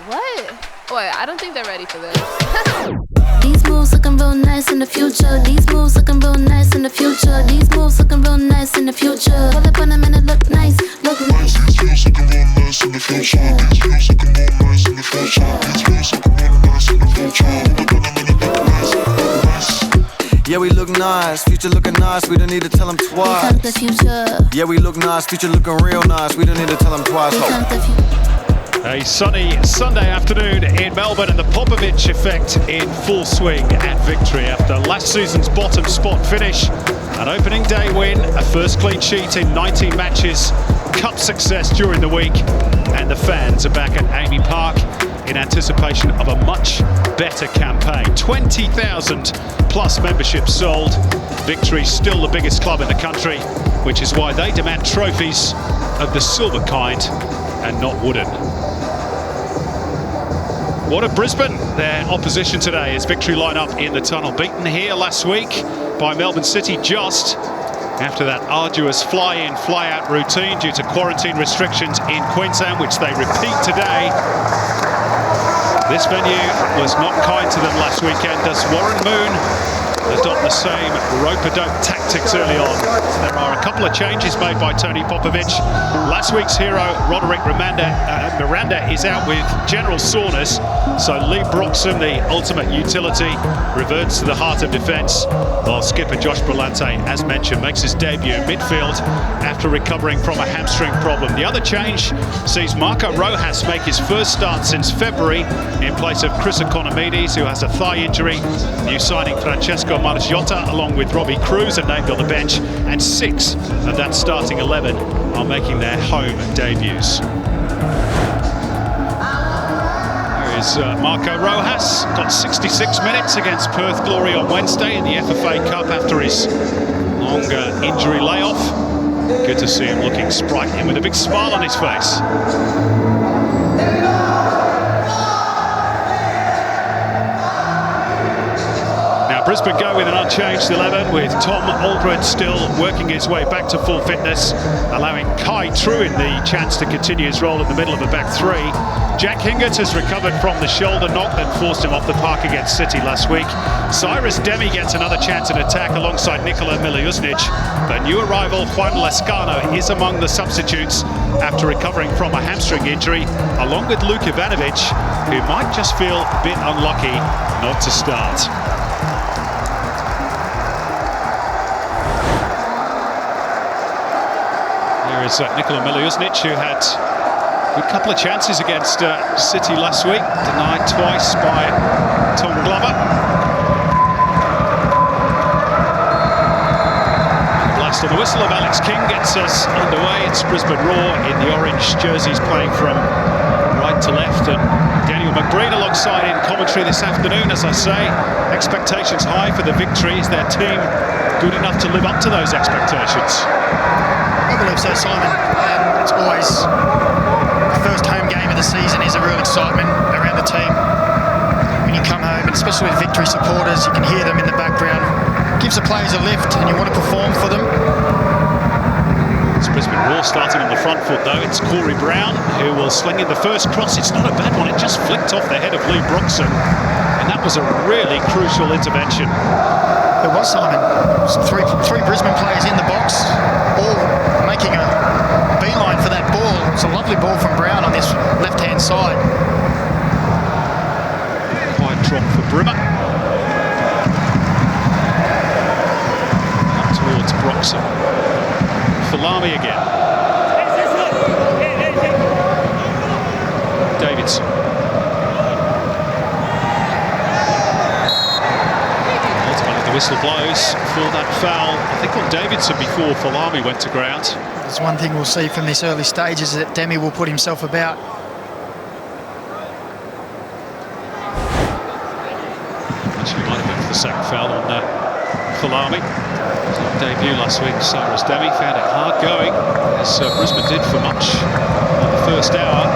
What? Wait, I don't think they're ready for this. These moves looking real nice in the future. These moves looking real nice in the future. These moves looking real nice in the future. Pull up on them and it look nice, look nice. These moves looking real nice in the future. These moves looking real nice in the future. These moves looking real nice in the future. Pull up on them and it look nice, nice. Yeah, we look nice, future looking nice, we don't need to tell them twice. Here comes the future. Yeah, we look nice, future looking real nice, we don't need to tell them twice. Here comes the future. A sunny Sunday afternoon in Melbourne and the Popovich effect in full swing at Victory after last season's bottom spot finish. An opening day win, a first clean sheet in 19 matches, cup success during the week, and the fans are back at Amy Park in anticipation of a much better campaign. 20,000 plus memberships sold. Victory still the biggest club in the country, which is why they demand trophies of the silver kind and not wooden. What of Brisbane? Their opposition today is Victory line up in the tunnel. Beaten here last week by Melbourne City just after that arduous fly-in, fly-out routine due to quarantine restrictions in Queensland, which they repeat today. This venue was not kind to them last weekend. Does Warren Moon adopt the same rope-a-dope tactics early on? There are a couple of changes made by Tony Popovich. Last week's hero, Roderick Miranda, is out with general soreness, so Lee Broxham, the ultimate utility, reverts to the heart of defence, while skipper Josh Brillante, as mentioned, makes his debut in midfield after recovering from a hamstring problem. The other change sees Macca Rojas make his first start since February in place of Chris Economides, who has a thigh injury. New signing Francesco Marchiota, along with Robbie Cruz, are named on the bench, and 6 of that starting 11 are making their home debuts. Here is Marco Rojas, got 66 minutes against Perth Glory on Wednesday in the FFA Cup after his longer injury layoff. Good to see him looking sprightly and with a big smile on his face. Brisbane go with an unchanged 11, with Tom Aldred still working his way back to full fitness, allowing Kai Trewin the chance to continue his role in the middle of the back three. Jack Hingert has recovered from the shoulder knock that forced him off the park against City last week. Cyrus Demi gets another chance at attack alongside Nikola Miljusnic. The new arrival, Juan Lascano, is among the substitutes after recovering from a hamstring injury, along with Luke Ivanovic, who might just feel a bit unlucky not to start. There is Nikola Miljusnic, who had a good couple of chances against City last week, denied twice by Tom Glover. The blast on the whistle of Alex King gets us underway. It's Brisbane Roar in the orange jerseys, playing from right to left, and Daniel McBreen alongside in commentary this afternoon. As I say, expectations high for the Victory. Is their team good enough to live up to those expectations? I believe so, Simon. It's always the first home game of the season is a real excitement around the team. When you come home, and especially with Victory supporters, you can hear them in the background. Gives the players a lift, and you want to perform for them. It's Brisbane Roar starting on the front foot, though. It's Corey Brown who will sling in the first cross. It's not a bad one. It just flicked off the head of Lee Broxham, and that was a really crucial intervention. It was, Simon. Three Brisbane players in the box, all making a beeline for that ball. It's a lovely ball from Brown on this left-hand side. Quiet drop for Brimmer. Up towards Broxham. Falami again. Davidson. The whistle blows for that foul, I think, on Davidson before Falami went to ground. There's one thing we'll see from this early stage is that Demi will put himself about. Actually, might have been for the second foul on Falami. Debut last week, Cyrus Demi found it hard going, as Brisbane did for much of the first hour.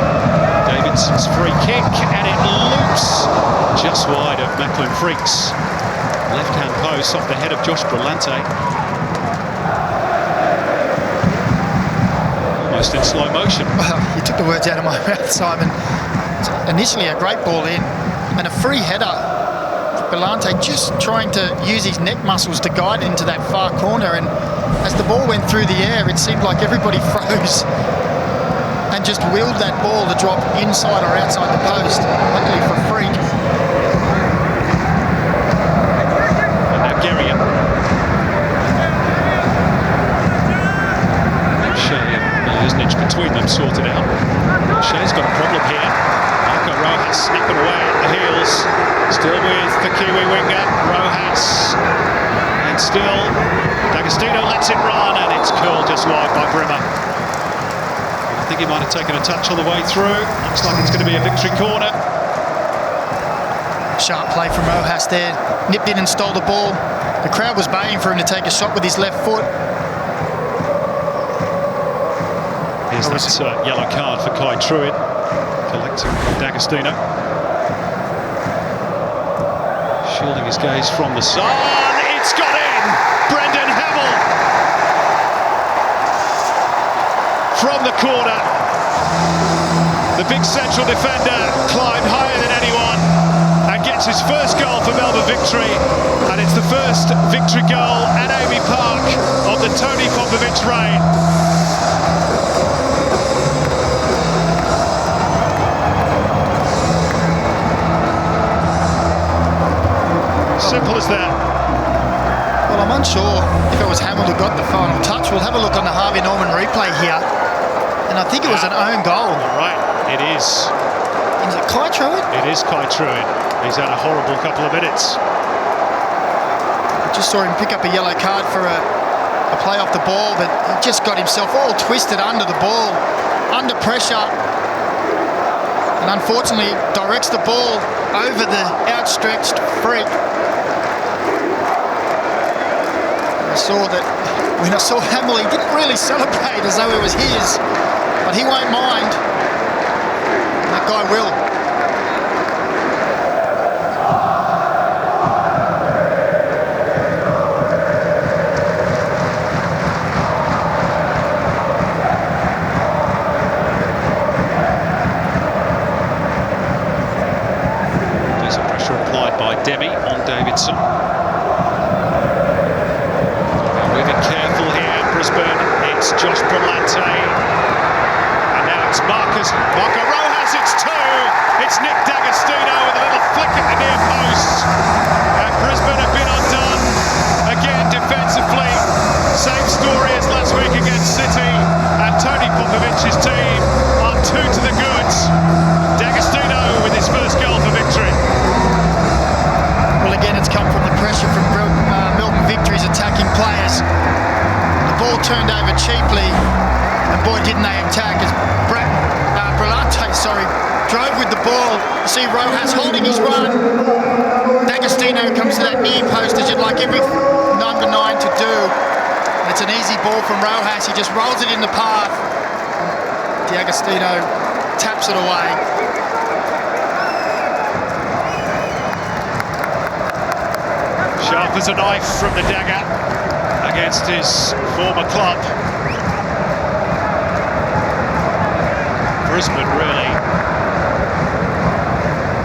Davidson's free kick, and it loops just wide of Macklin Freaks. Left-hand post off the head of Josh Brillante. Almost in slow motion. Well, you took the words out of my mouth, Simon. It's initially a great ball in and a free header. Belante just trying to use his neck muscles to guide into that far corner, and as the ball went through the air, it seemed like everybody froze and just willed that ball to drop inside or outside the post. Luckily for Freak. And now Geria. Shea and Milosnic between them sorted out. Shea's got a problem here. Macca Rojas snapping away at the heels. Still with the Kiwi winger, Rojas. And still, D'Agostino lets it run, and it's curled just wide by Brimmer. I think he might have taken a touch all the way through. Looks like it's going to be a victory corner. Sharp play from Rojas there. Nipped in and stole the ball. The crowd was baying for him to take a shot with his left foot. Here's that yellow card for Kai Truitt, collecting D'Agostino. Shielding his gaze from the sun. It's got in! Brendan Hamill! From the corner. The big central defender climbed higher than anyone and gets his first goal for Melbourne victory. And it's the first victory goal at Amy Park of the Tony Popovich reign. Simple as that. Well, I'm unsure if it was Hamill who got the final touch. We'll have a look on the Harvey Norman replay here. And I think it was an own goal. All right, it is. Is it Kai Truitt? It is Kai Truitt. He's had a horrible couple of minutes. I just saw him pick up a yellow card for a play off the ball, but he just got himself all twisted under the ball, under pressure. And unfortunately directs the ball over the outstretched Freak. I saw that when I saw Hamill, he didn't really celebrate as though it was his, but he won't mind. And that guy will. There's some pressure applied by Demi on Davidson. Careful here, Brisbane. It's Josh Belante. And now it's Macca Rojas, it's two. It's Nick D'Agostino with a little flick at the near post. And Brisbane have been undone. Again, defensively. Same story as last week against City. And Tony Popovich's team are two to the goods. D'Agostino with his first goal for victory. Well, again, it's come from the pressure from Melbourne Victory's attacking players. The ball turned over cheaply, and boy, didn't they attack as Belante drove with the ball. You see Rojas holding his run. D'Agostino comes to that near post as you'd like every number 9 to do. And it's an easy ball from Rojas. He just rolls it in the path. D'Agostino taps it away. Sharp as a knife from the dagger against his former club. Brisbane really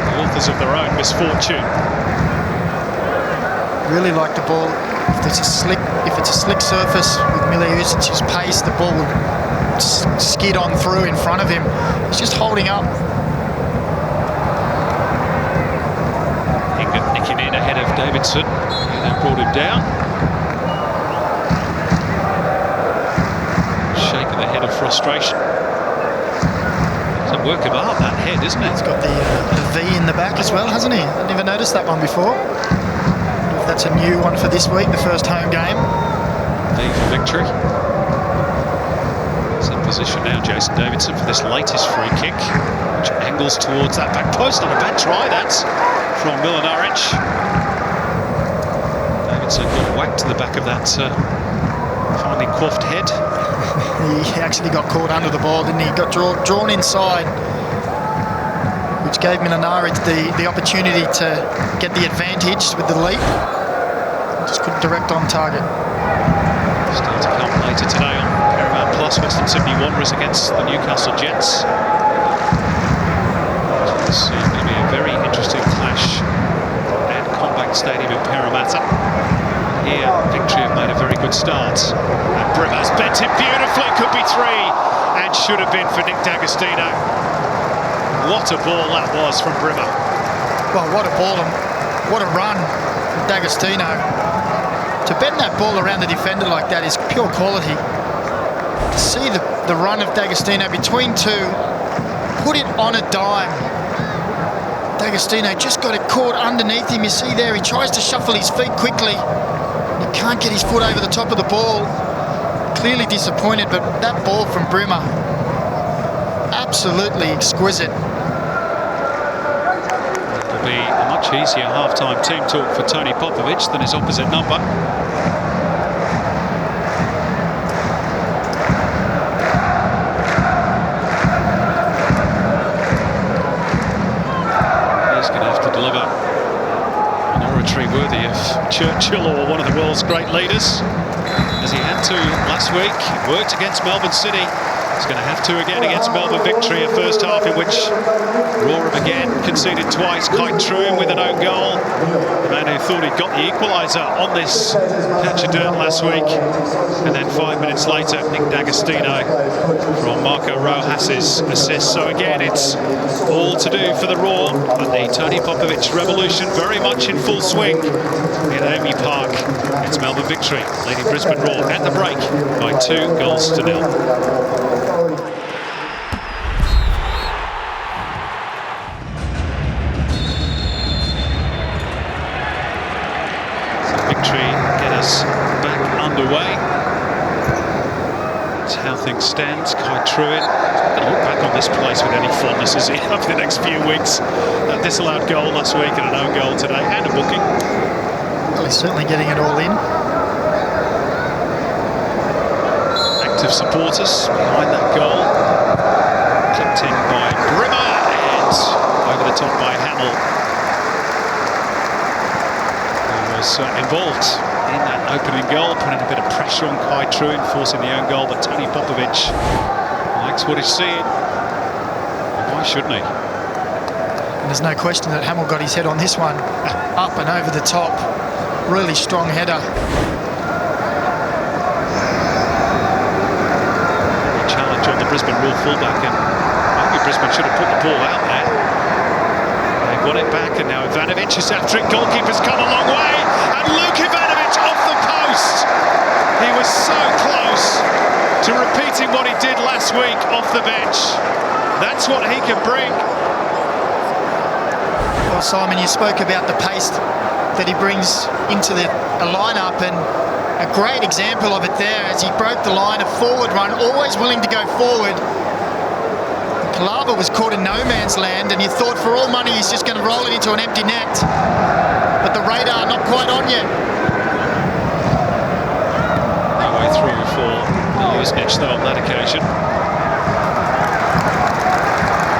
the authors of their own misfortune. Really like the ball. If it's a slick surface with Milosnic's pace, the ball will skid on through in front of him. He's just holding up. Ingham nicking in ahead of Davidson. And that brought him down. Shake of the head of frustration. It's a work of art, that head, isn't it? He's got the V in the back as well, hasn't he? I never noticed that one before. If that's a new one for this week, the first home game. V for victory. He's in position now, Jason Davidson, for this latest free kick, which angles towards that back post. Not a bad try, that's from Milanaric. Davidson got whacked to the back of that finely coiffed head. He actually got caught under the ball, didn't he? He got drawn inside, which gave Milanaric the opportunity to get the advantage with the leap. Just couldn't direct on target. Still to come later today on Paramount Plus, Western Sydney Wanderers against the Newcastle Jets. good start. And Brimmer's bent it beautifully, could be 3, and should have been for Nick D'Agostino. What a ball that was from Brimmer. Well, what a ball and what a run from D'Agostino. To bend that ball around the defender like that is pure quality. To see the run of D'Agostino between 2, put it on a dime. D'Agostino just got it caught underneath him. You see there, he tries to shuffle his feet quickly. He can't get his foot over the top of the ball. Clearly disappointed, but that ball from Brimmer, absolutely exquisite. It'll be a much easier half-time team talk for Tony Popovic than his opposite number. Deliver an oratory worthy of Churchill or one of the world's great leaders, as he had to last week. He worked against Melbourne City. He's going to have to again against Melbourne Victory, a first half in which Roram again conceded twice. Kai Truin with an own goal. The man who thought he'd got the equaliser on this patch of dirt last week. And then 5 minutes later, Nick D'Agostino from Marco Rojas's assist. So again, it's all to do for the Raw, but the Tony Popovic revolution very much in full swing in Amy Park. It's Melbourne Victory leading Brisbane Raw at the break by 2-0. Back underway. That's how things stand. Kai Truin going to look back on this place with any fondness as he over the next few weeks. That disallowed goal last week and an own goal today and a booking. Well, he's certainly getting it all in. Active supporters behind that goal. Clipped in by Brimmer and over the top by Hamill, who was involved in that opening goal, putting a bit of pressure on Kai Truin, forcing the own goal, but Tony Popovic likes what he's seeing. Why shouldn't he? And there's no question that Hamill got his head on this one. Up and over the top. Really strong header. Challenge on the Brisbane Raw fullback, and maybe Brisbane should have put the ball out there. They've got it back, and now Ivanovic is after it. Goalkeeper's come a long way, and Luke Ivanovic off the post. He was so close to repeating what he did last week off the bench. That's what he can bring. Well, Simon, you spoke about the pace that he brings into the lineup, and a great example of it there as he broke the line, a forward run, always willing to go forward. Kalaba was caught in no man's land, and you thought for all money he's just going to roll it into an empty net. But the radar not quite on yet. No way through for Lusnich though on that occasion.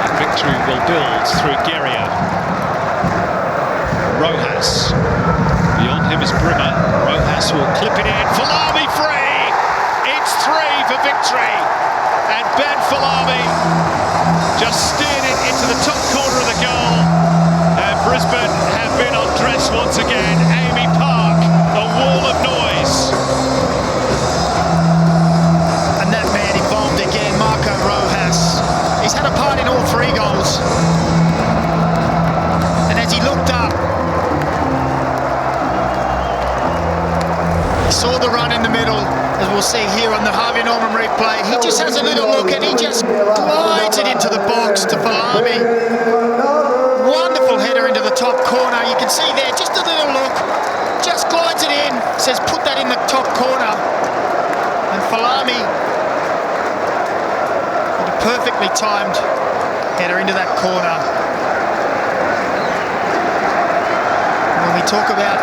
And Victory will build through Guerrier. Rojas. Beyond him is Brimmer. Rojas will clip it in. Falami free! It's 3 for Victory. And Ben Falami just steered it into the top corner of the goal. And Brisbane have been undressed once again. Amy Park, a wall of noise. And that man involved again, Marco Rojas. He's had a part in all 3 goals. And as he looked up, he saw the run in the middle, as we'll see here on the Harvey Norman replay. He just has a little look and he just glides it into the box to Falami. Wonderful header into the top corner. You can see there, just a little look, just glides it in, says put that in the top corner. And Falami with a perfectly timed header into that corner. When we talk about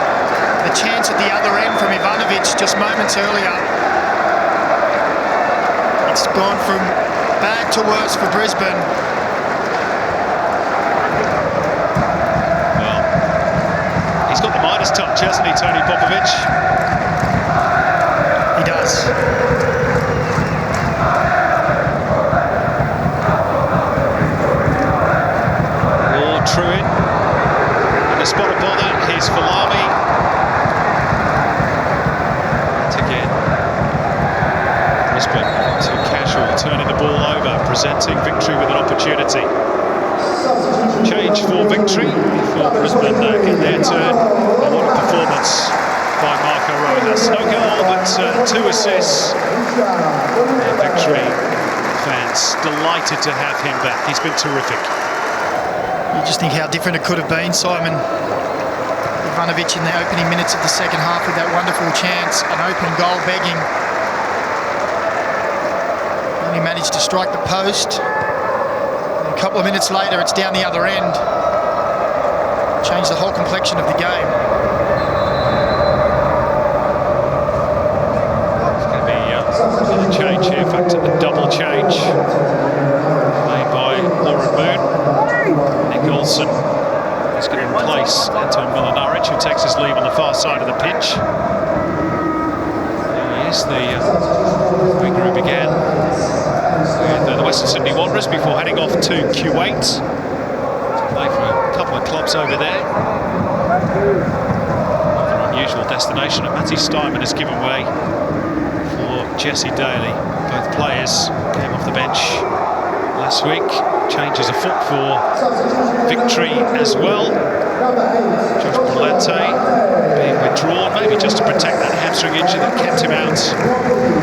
the chance at the other end from Ivanovic just moments earlier, it's gone from bad to worse for Brisbane. Well, he's got the Midas touch, hasn't he, Tony Popovic? He does. Or Truin. And a spot upon that, here's Falami. And again, Brisbane too casual, turning the ball over, presenting Victory with an opportunity. Change for Victory before Brisbane get their turn. And what a performance by Marco Rojas. No goal, but 2 assists. And Victory fans delighted to have him back. He's been terrific. You just think how different it could have been, Simon. Ivanovic in the opening minutes of the second half with that wonderful chance, an open goal begging. Only managed to strike the post. And a couple of minutes later, it's down the other end. Changed the whole complexion of the game. It's going to be another change here. In fact, a double change made by Lauren Moon. Nick Olsen is going to replace Anton Milinaric, who takes his leave on the far side of the pitch. There he is, the regroup again with the Western Sydney Wanderers before heading off to Kuwait to play for a couple of clubs over there. An unusual destination, and Matty Steinman has given way for Jesse Daly. Both players came off the bench last week. Changes afoot for Victory as well. Josh Brillante being withdrawn, maybe just to protect that hamstring injury that kept him out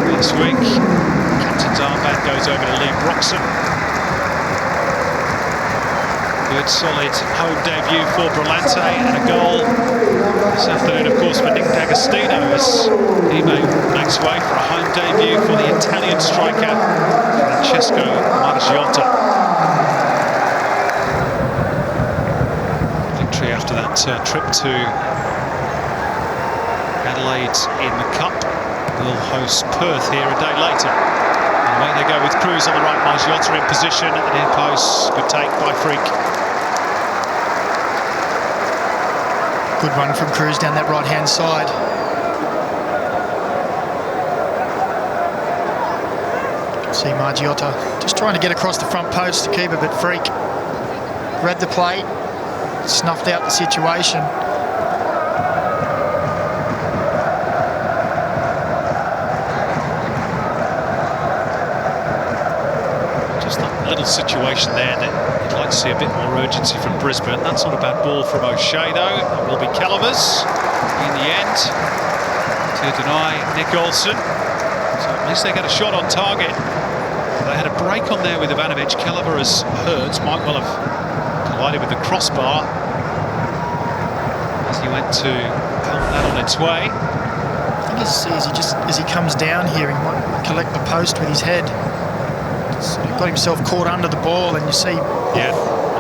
last week. Captain's armband goes over to Lee Broxham. Good, solid home debut for Brillante, and a goal this afternoon, of course, for Nick D'Agostino as he makes way for a home debut for the Italian striker Francesco Margiotta. Victory after that trip to Adelaide in the Cup will host Perth here a day later. And away they go with Cruz on the right, Margiotta in position at the near post. Good take by Freak. Good run from Cruz down that right-hand side. See Margiotta just trying to get across the front post to keep it, but Freak read the play, snuffed out the situation. Just that little situation there that you'd like to see a bit more urgency from Brisbane. That's not a bad ball from O'Shea though. That will be Calavers in the end to deny Nick Olsen. So at least they get a shot on target. They had a break on there with Ivanovic. Calaver has hurt. Might well have collided with the crossbar as he went to help that on its way. I think as he comes down here, he might collect the post with his head. He got himself caught under the ball, and you see. Yeah,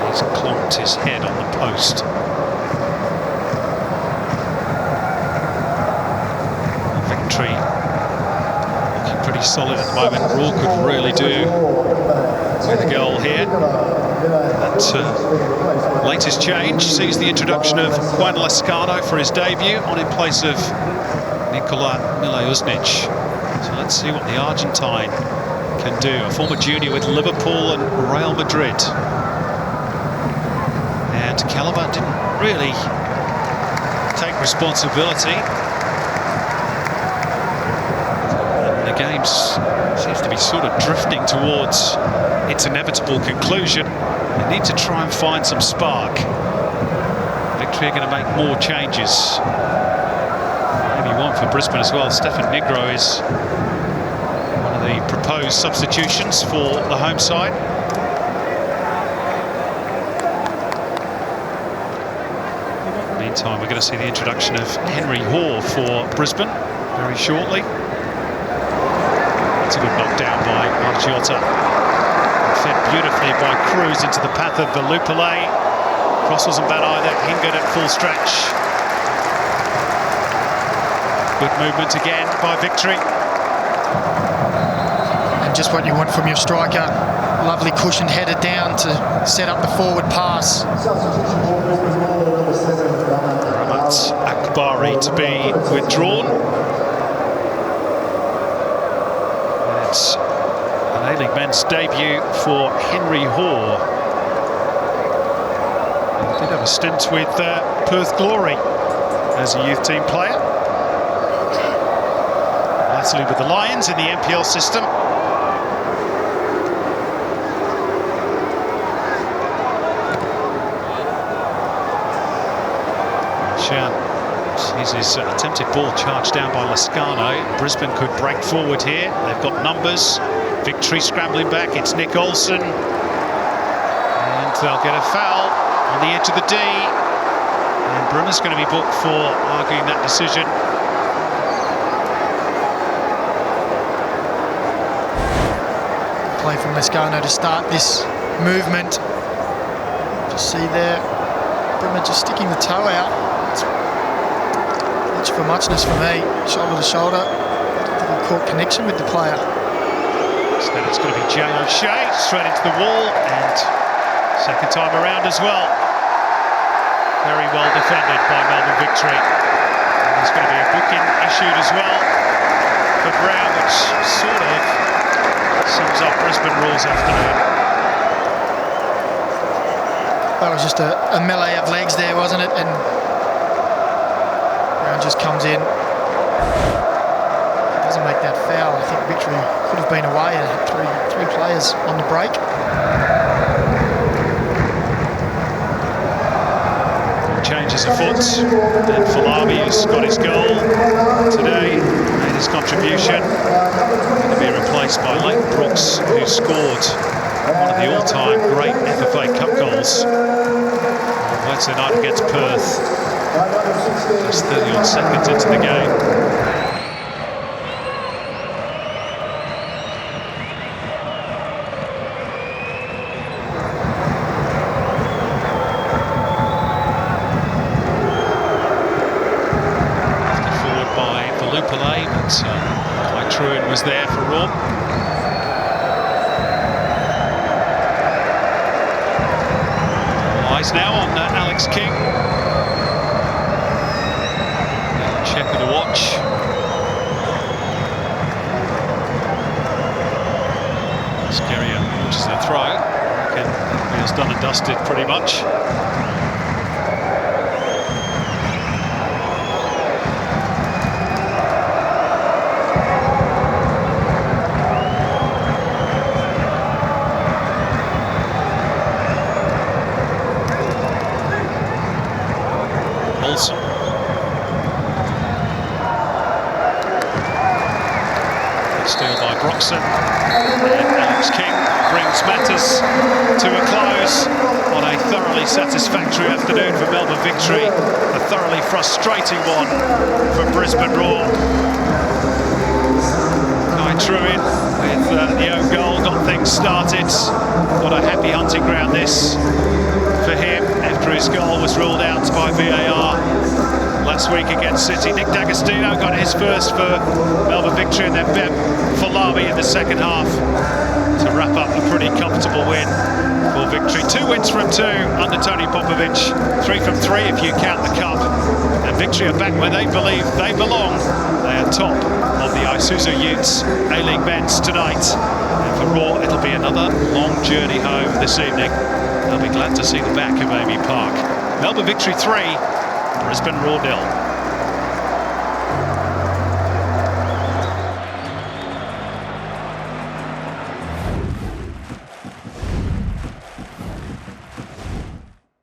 he's clonked his head on the post. Victory looking pretty solid at the moment. Raw could really do with a goal here. That latest change sees the introduction of Juan Lascano for his debut, on in place of Nikola Mileusnic. So let's see what the Argentine can do. A former junior with Liverpool and Real Madrid. And Calaver didn't really take responsibility. And the game seems to be sort of drifting towards its inevitable conclusion. They need to try and find some spark. Victory are going to make more changes. Maybe one for Brisbane as well. Stefan Negro is one of the proposed substitutions for the home side. Meantime, we're going to see the introduction of Henry Hoare for Brisbane very shortly. It's a good knockdown by Margiotta. Fed beautifully by Cruz into the path of Velupale. Cross wasn't bad either. Hingard at full stretch. Good movement again by Victory. And just what you want from your striker. Lovely cushioned header down to set up the forward pass. Ramat Akbari to be withdrawn. It's an A-League men's debut for Henry Hoare. He did have a stint with Perth Glory as a youth team player. nicely with the Lions in the NPL system. Sees his attempted ball charged down by Lascano. Brisbane could break forward here. They've got numbers. Victory scrambling back. It's Nick Olsen. And they'll get a foul on the edge of the D. And Brunner's going to be booked for arguing that decision. Play from Lascano to start this movement. Just see there, Brunner just sticking the toe out. It's much for muchness for me. Shoulder to shoulder. I don't think he caught connection with the player. Instead it's going to be Jay O'Shea straight into the wall, and second time around as well. Very well defended by Melbourne Victory. And there's going to be a booking issued as well for Brown, which sort of sums up Brisbane rules afternoon. That was just a melee of legs there, wasn't it? And Brown just comes in. Doesn't make that foul. I think Victory could have been away and had three players on the break. Changes afoot, and Falabi, who's got his goal today, made his contribution, going to be replaced by Leighton Brooks, who scored one of the all-time great FFA Cup goals on Wednesday night against Perth, just 30-odd seconds into the game. Truin was there for Raw. Eyes now on Alex King. Check of the watch. Skeria, which is a throw. Again, feels done and dusted pretty much. Steal by Broxton, and Alex King brings matters to a close on a thoroughly satisfactory afternoon for Melbourne Victory, a thoroughly frustrating one for Brisbane Roar. Guy Truin with the own goal got things started. What a happy hunting ground this for him after his goal was ruled out by VAR last week against City. Nick D'Agostino got his first for Melbourne Victory, and then Ben Falabi in the second half to wrap up a pretty comfortable win for Victory. 2 wins from 2 under Tony Popovic, 3 from 3 if you count the cup. And Victory are back where they believe they belong. They are top of the Isuzu Utes A-League men's tonight. And for Raw, it'll be another long journey home this evening. They'll be glad to see the back of Amy Park. Melbourne Victory 3, Brisbane Roar 0.